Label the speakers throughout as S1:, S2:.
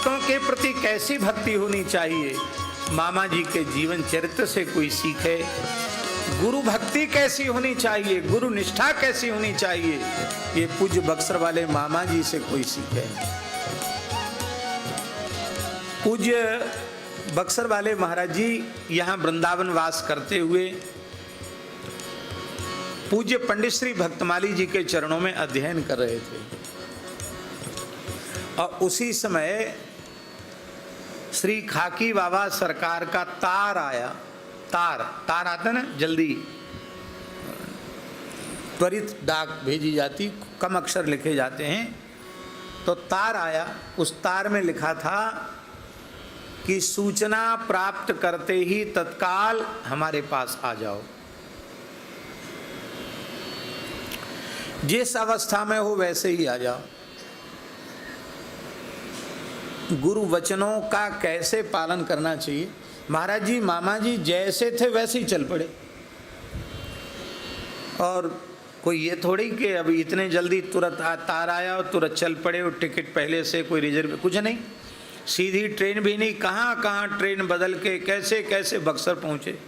S1: भक्तों के प्रति कैसी भक्ति होनी चाहिए, मामा जी के जीवन चरित्र से कोई सीखे। गुरु भक्ति कैसी होनी चाहिए, गुरु निष्ठा कैसी होनी चाहिए, ये पूज्य बक्सर वाले मामा जी से कोई सीखे। पूज्य बक्सर वाले महाराज जी यहाँ वृंदावन वास करते हुए पूज्य पंडित श्री भक्तमाली जी के चरणों में अध्ययन कर रहे थे, और उसी समय श्री खाकी बाबा सरकार का तार आया। तार आता ना, जल्दी त्वरित डाक भेजी जाती, कम अक्षर लिखे जाते हैं, तो तार आया। उस तार में लिखा था कि सूचना प्राप्त करते ही तत्काल हमारे पास आ जाओ। जिस अवस्था में हो वैसे ही आ जाओ। गुरु वचनों का कैसे पालन करना चाहिए। महाराज जी मामा जी जैसे थे वैसे ही चल पड़े, और कोई ये थोड़ी कि अभी इतने जल्दी तुरंत तार आया और तुरंत चल पड़े, और टिकट पहले से कोई रिजर्व कुछ नहीं, सीधी ट्रेन भी नहीं, कहाँ कहाँ ट्रेन बदल के कैसे कैसे बक्सर पहुँचे।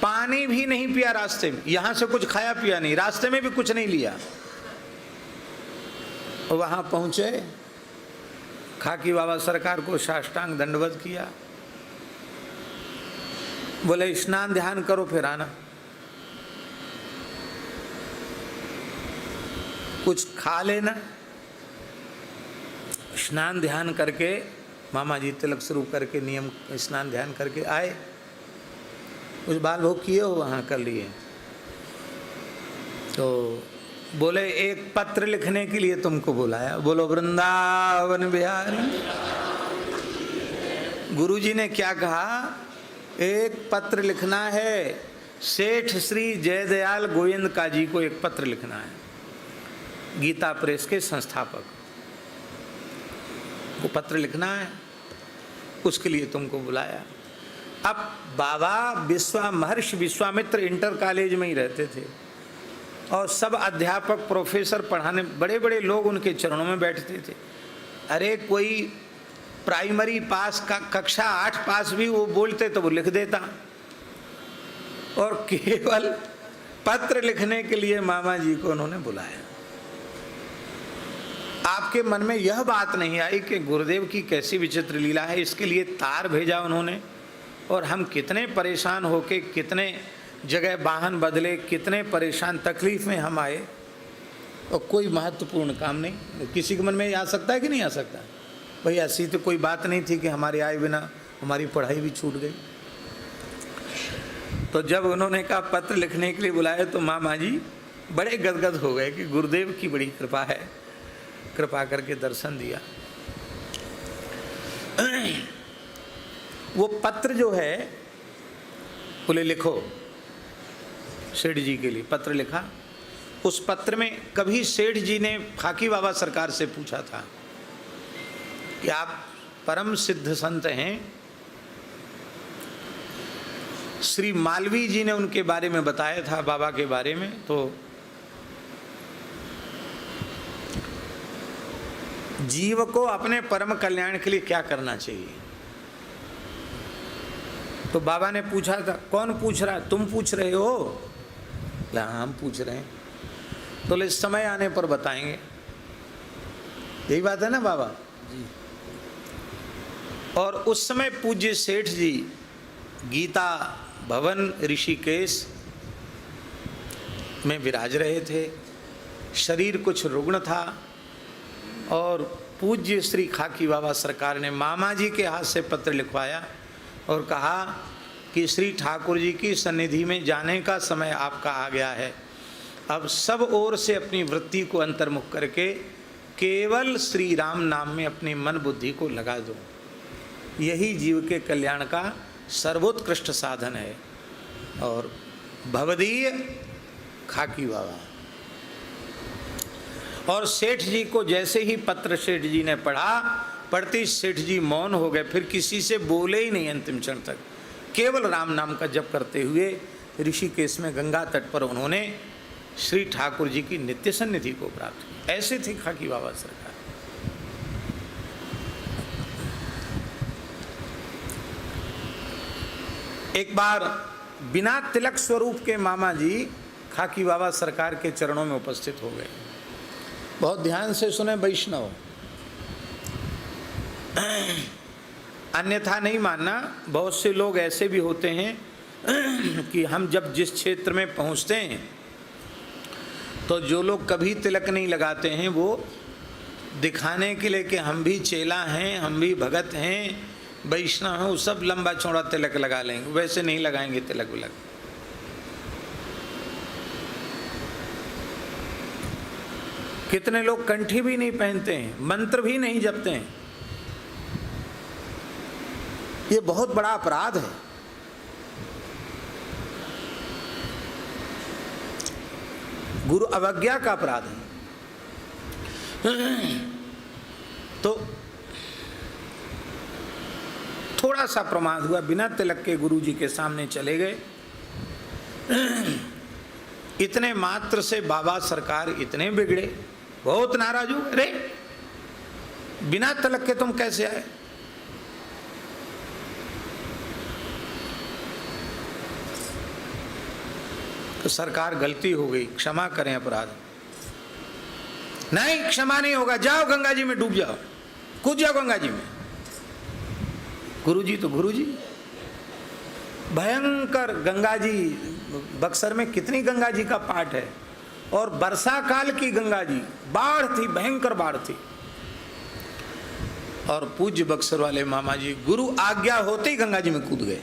S1: पानी भी नहीं पिया रास्ते में, यहाँ से कुछ खाया पिया नहीं, रास्ते में भी कुछ नहीं लिया। वहाँ पहुँचे, खाकी बाबा सरकार को साष्टांग दंडवत किया, बोले स्नान ध्यान करो फिर आना। कुछ खा लेना। स्नान ध्यान करके मामा जी तिलक स्वरूप करके नियम स्नान ध्यान करके आए। कुछ बाल भोग किए हो वहाँ कर लिए, तो बोले एक पत्र लिखने के लिए तुमको बुलाया। बोलो वृंदावन बिहारी। गुरुजी ने क्या कहा, एक पत्र लिखना है, सेठ श्री जयदयाल गोविंद जी को एक पत्र लिखना है, गीता प्रेस के संस्थापक को पत्र लिखना है, उसके लिए तुमको बुलाया। अब बाबा महर्षि विश्वामित्र इंटर कॉलेज में ही रहते थे, और सब अध्यापक प्रोफेसर पढ़ाने बड़े बड़े लोग उनके चरणों में बैठते थे। अरे कोई प्राइमरी पास का कक्षा 8 पास भी वो बोलते तो वो लिख देता, और केवल पत्र लिखने के लिए मामा जी को उन्होंने बुलाया। आपके मन में यह बात नहीं आई कि गुरुदेव की कैसी विचित्र लीला है, इसके लिए तार भेजा उन्होंने, और हम कितने परेशान होके कितने जगह वाहन बदले, कितने परेशान तकलीफ में हम आए, और कोई महत्वपूर्ण काम नहीं। किसी के मन में आ सकता है कि नहीं आ सकता। भाई ऐसी तो कोई बात नहीं थी कि हमारे आए बिना हमारी पढ़ाई भी छूट गई। तो जब उन्होंने कहा पत्र लिखने के लिए बुलाया, तो मामा जी बड़े गदगद हो गए कि गुरुदेव की बड़ी कृपा है, कृपा करके दर्शन दिया। वो पत्र जो है, बोले लिखो, सेठ जी के लिए पत्र लिखा। उस पत्र में कभी सेठ जी ने खाकी बाबा सरकार से पूछा था कि आप परम सिद्ध संत हैं, श्री मालवी जी ने उनके बारे में बताया था, बाबा के बारे में, तो जीव को अपने परम कल्याण के लिए क्या करना चाहिए। तो बाबा ने पूछा था, कौन पूछ रहा है, तुम पूछ रहे हो? हम पूछ रहे हैं। तो ले समय आने पर बताएंगे। यही बात है ना बाबा जी। और उस समय पूज्य सेठ जी गीता भवन ऋषिकेश में विराज रहे थे। शरीर कुछ रुग्ण था, और पूज्य श्री खाकी बाबा सरकार ने मामा जी के हाथ से पत्र लिखवाया और कहा कि श्री ठाकुर जी की सन्निधि में जाने का समय आपका आ गया है। अब सब ओर से अपनी वृत्ति को अंतर्मुख करके केवल श्री राम नाम में अपनी मन बुद्धि को लगा दो। यही जीव के कल्याण का सर्वोत्कृष्ट साधन है। और भवदीय खाकी बाबा। और सेठ जी को जैसे ही पत्र सेठ जी ने पढ़ा, पढ़ते सेठ जी मौन हो गए, फिर किसी से बोले ही नहीं अंतिम क्षण तक। केवल राम नाम का जप करते हुए ऋषिकेश में गंगा तट पर उन्होंने श्री ठाकुर जी की नित्य सन्निधि को प्राप्त किया। ऐसे थे खाकी बाबा सरकार। एक बार बिना तिलक स्वरूप के मामा जी खाकी बाबा सरकार के चरणों में उपस्थित हो गए। बहुत ध्यान से सुने वैष्णव, अन्यथा नहीं मानना। बहुत से लोग ऐसे भी होते हैं कि हम जब जिस क्षेत्र में पहुंचते हैं तो जो लोग कभी तिलक नहीं लगाते हैं वो दिखाने के लिए कि हम भी चेला हैं, हम भी भगत हैं, वैष्णव हैं, वो सब लंबा चौड़ा तिलक लगा लेंगे, वैसे नहीं लगाएंगे तिलक विलक। कितने लोग कंठी भी नहीं पहनते हैं, मंत्र भी नहीं जपते हैं। ये बहुत बड़ा अपराध है। गुरु अवज्ञा का अपराध है। तो थोड़ा सा प्रमाद हुआ, बिना तिलक के गुरु जी के सामने चले गए। इतने मात्र से बाबा सरकार इतने बिगड़े, बहुत नाराज हुए। अरे बिना तिलक के तुम कैसे आए? तो सरकार गलती हो गई, क्षमा करें अपराध। नहीं, क्षमा नहीं होगा, जाओ गंगा जी में डूब जाओ, कूद जाओ गंगा जी में। गुरुजी तो गुरुजी, भयंकर गंगा जी, बक्सर में कितनी गंगा जी का पाठ है, और वर्षा काल की गंगा जी, बाढ़ थी, भयंकर बाढ़ थी। और पूज्य बक्सर वाले मामा जी गुरु आज्ञा होते ही गंगा जी में कूद गए।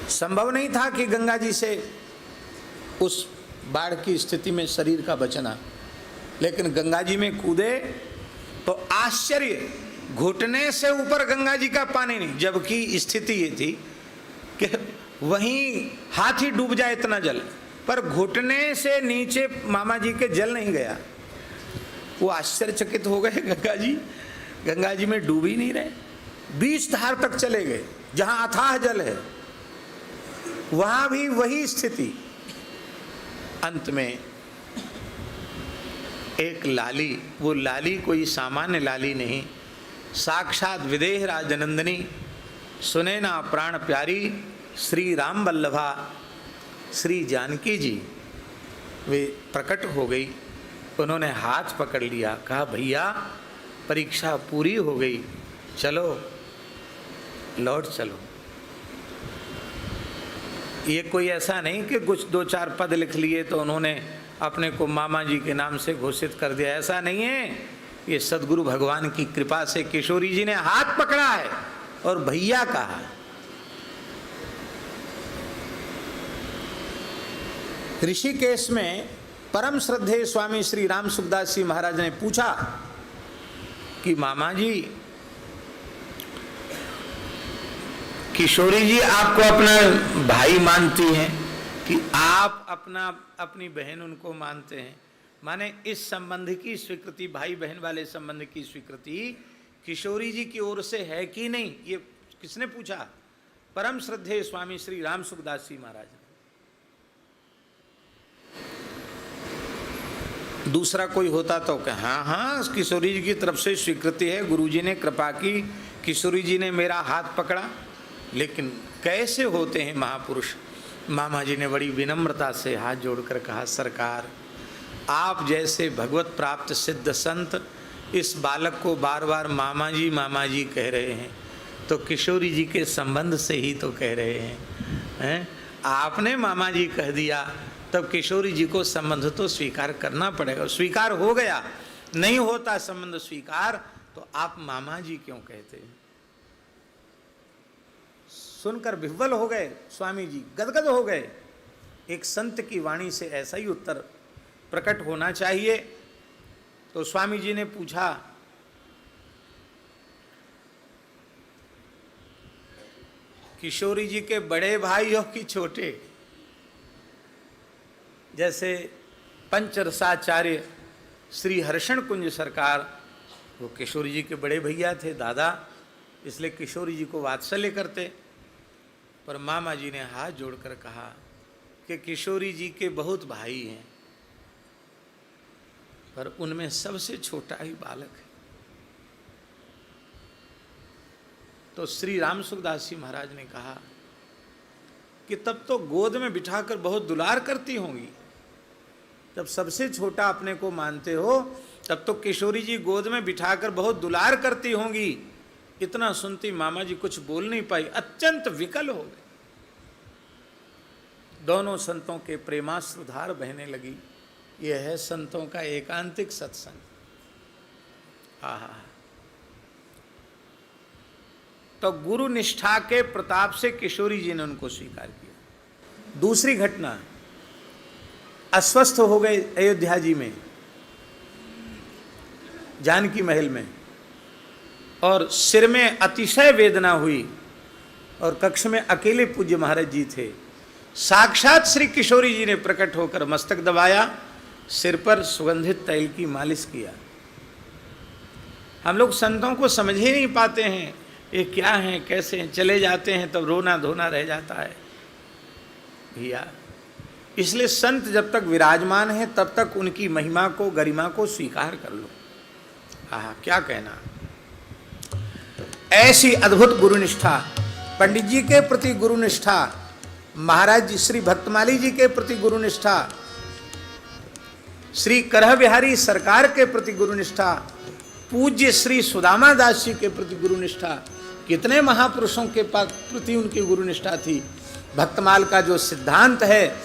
S1: संभव नहीं था कि गंगा जी से उस बाढ़ की स्थिति में शरीर का बचना, लेकिन गंगा जी में कूदे तो आश्चर्य, घुटने से ऊपर गंगा जी का पानी नहीं, जबकि स्थिति ये थी कि वहीं हाथी डूब जाए इतना जल, पर घुटने से नीचे मामा जी के जल नहीं गया। वो आश्चर्यचकित हो गए, गंगा जी में डूब ही नहीं रहे, 20 धार तक चले गए, जहां अथाह जल है वहां भी वही स्थिति। अंत में एक लाली, वो लाली कोई सामान्य लाली नहीं, साक्षात विदेह राजनंदिनी, सुने ना प्राण प्यारी श्री राम वल्लभा श्री जानकी जी, वे प्रकट हो गई। उन्होंने हाथ पकड़ लिया, कहा भैया परीक्षा पूरी हो गई, चलो लौट चलो। ये कोई ऐसा नहीं कि कुछ 2-4 पद लिख लिए तो उन्होंने अपने को मामा जी के नाम से घोषित कर दिया, ऐसा नहीं है। ये सदगुरु भगवान की कृपा से किशोरी जी ने हाथ पकड़ा है और भैया कहा। ऋषिकेश में परम श्रद्धेय स्वामी श्री राम सुखदास जी महाराज ने पूछा कि मामा जी, किशोरी जी आपको अपना भाई मानती हैं कि आप अपनी बहन उनको मानते हैं? माने इस संबंध की स्वीकृति, भाई बहन वाले संबंध की स्वीकृति किशोरी जी की ओर से है कि नहीं? ये किसने पूछा? परम श्रद्धेय स्वामी श्री राम सुखदास जी महाराज ने। दूसरा कोई होता तो क्या, हाँ हाँ किशोरी जी की तरफ से स्वीकृति है, गुरुजी ने कृपा की, किशोरी जी ने मेरा हाथ पकड़ा। लेकिन कैसे होते हैं महापुरुष? मामा जी ने बड़ी विनम्रता से हाथ जोड़कर कहा, सरकार आप जैसे भगवत प्राप्त सिद्ध संत इस बालक को बार बार मामा जी कह रहे हैं, तो किशोरी जी के संबंध से ही तो कह रहे हैं। आपने मामा जी कह दिया, तब किशोरी जी को संबंध तो स्वीकार करना पड़ेगा। स्वीकार हो गया, नहीं होता संबंध स्वीकार तो आप मामा जी क्यों कहते हैं? सुनकर विह्वल हो गए स्वामी जी, गदगद हो गए। एक संत की वाणी से ऐसा ही उत्तर प्रकट होना चाहिए। तो स्वामी जी ने पूछा, किशोरी जी के बड़े भाई हो कि छोटे? जैसे पंचरसाचार्य श्री हर्षण कुंज सरकार, वो किशोरी जी के बड़े भैया थे, दादा, इसलिए किशोरी जी को वात्सल्य करते। पर मामा जी ने हाथ जोड़कर कहा कि किशोरी जी के बहुत भाई हैं, पर उनमें सबसे छोटा ही बालक है। तो श्री राम सुखदास जी महाराज ने कहा कि तब तो गोद में बिठाकर बहुत दुलार करती होंगी, जब सबसे छोटा अपने को मानते हो तब तो किशोरी जी गोद में बिठाकर बहुत दुलार करती होंगी। इतना सुनती मामा जी कुछ बोल नहीं पाई, अत्यंत विकल हो गए। दोनों संतों के प्रेमाश्रुधार बहने लगी। यह है संतों का एकांतिक सत्संग। आहा, तो गुरु निष्ठा के प्रताप से किशोरी जी ने उनको स्वीकार किया। दूसरी घटना, अस्वस्थ हो गए अयोध्या जी में, जानकी महल में, और सिर में अतिशय वेदना हुई और कक्ष में अकेले पूज्य महाराज जी थे। साक्षात श्री किशोरी जी ने प्रकट होकर मस्तक दबाया, सिर पर सुगंधित तैल की मालिश किया। हम लोग संतों को समझ ही नहीं पाते हैं, ये क्या है, कैसे हैं, चले जाते हैं तब रोना धोना रह जाता है भैया। इसलिए संत जब तक विराजमान है तब तक उनकी महिमा को, गरिमा को स्वीकार कर लो। आहा, क्या कहना। ऐसी अद्भुत गुरुनिष्ठा, पंडित जी के प्रति गुरुनिष्ठा, महाराज जी श्री भक्तमाली जी के प्रति गुरुनिष्ठा, श्री करह बिहारी सरकार के प्रति गुरुनिष्ठा, पूज्य श्री सुदामा दास जी के प्रति गुरुनिष्ठा। कितने महापुरुषों के प्रति उनकी गुरुनिष्ठा थी। भक्तमाल का जो सिद्धांत है,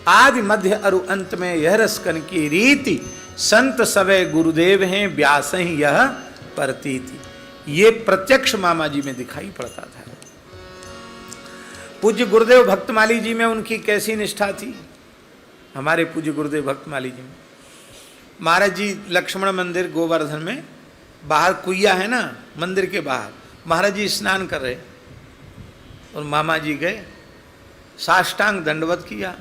S1: आदि मध्य अरु अंत में यह रसकन की रीति, संत सवै गुरुदेव हैं व्यास ही यह प्रतीति। ये प्रत्यक्ष मामा जी में दिखाई पड़ता था। पूज्य गुरुदेव भक्तमाली जी में उनकी कैसी निष्ठा थी। हमारे पूज्य गुरुदेव भक्तमाली जी में, महाराज जी लक्ष्मण मंदिर गोवर्धन में बाहर कुइया है ना, मंदिर के बाहर महाराज जी स्नान कर रहे और मामा जी गए, साष्टांग दंडवत किया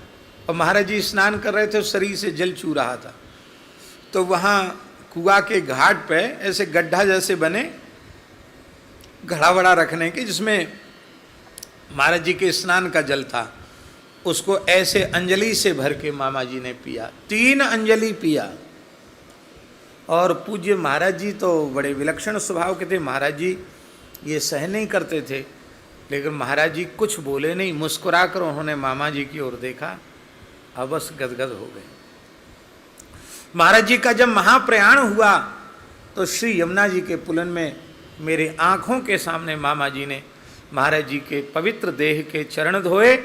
S1: और महाराज जी स्नान कर रहे थे, शरीर से जल चू रहा था। तो वहाँ कुआ के घाट पे ऐसे गड्ढा जैसे बने घड़ा वड़ा रखने के, जिसमें महाराज जी के स्नान का जल था। उसको ऐसे अंजलि से भर के मामा जी ने पिया, 3 अंजलि पिया। और पूज्य महाराज जी तो बड़े विलक्षण स्वभाव के थे। महाराज जी ये सहन नहीं करते थे, लेकिन महाराज जी कुछ बोले नहीं, मुस्कुरा कर उन्होंने मामा जी की ओर देखा, अवश गदगद हो गए। महाराज जी का जब महाप्रयाण हुआ तो श्री यमुना जी के पुलन में मेरे आँखों के सामने मामा जी ने महाराज जी के पवित्र देह के चरण धोए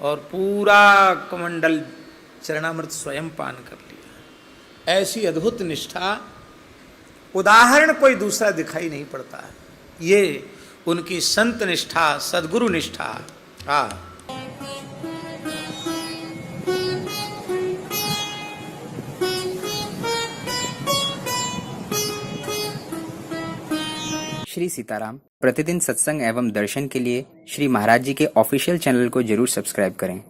S1: और पूरा कमंडल चरणामृत स्वयं पान कर लिया। ऐसी अद्भुत निष्ठा, उदाहरण कोई दूसरा दिखाई नहीं पड़ता है। ये उनकी संत निष्ठा, सद्गुरु निष्ठा। हाँ,
S2: श्री सीताराम प्रतिदिन सत्संग एवं दर्शन के लिए श्री महाराज जी के ऑफिशियल चैनल को जरूर सब्सक्राइब करें।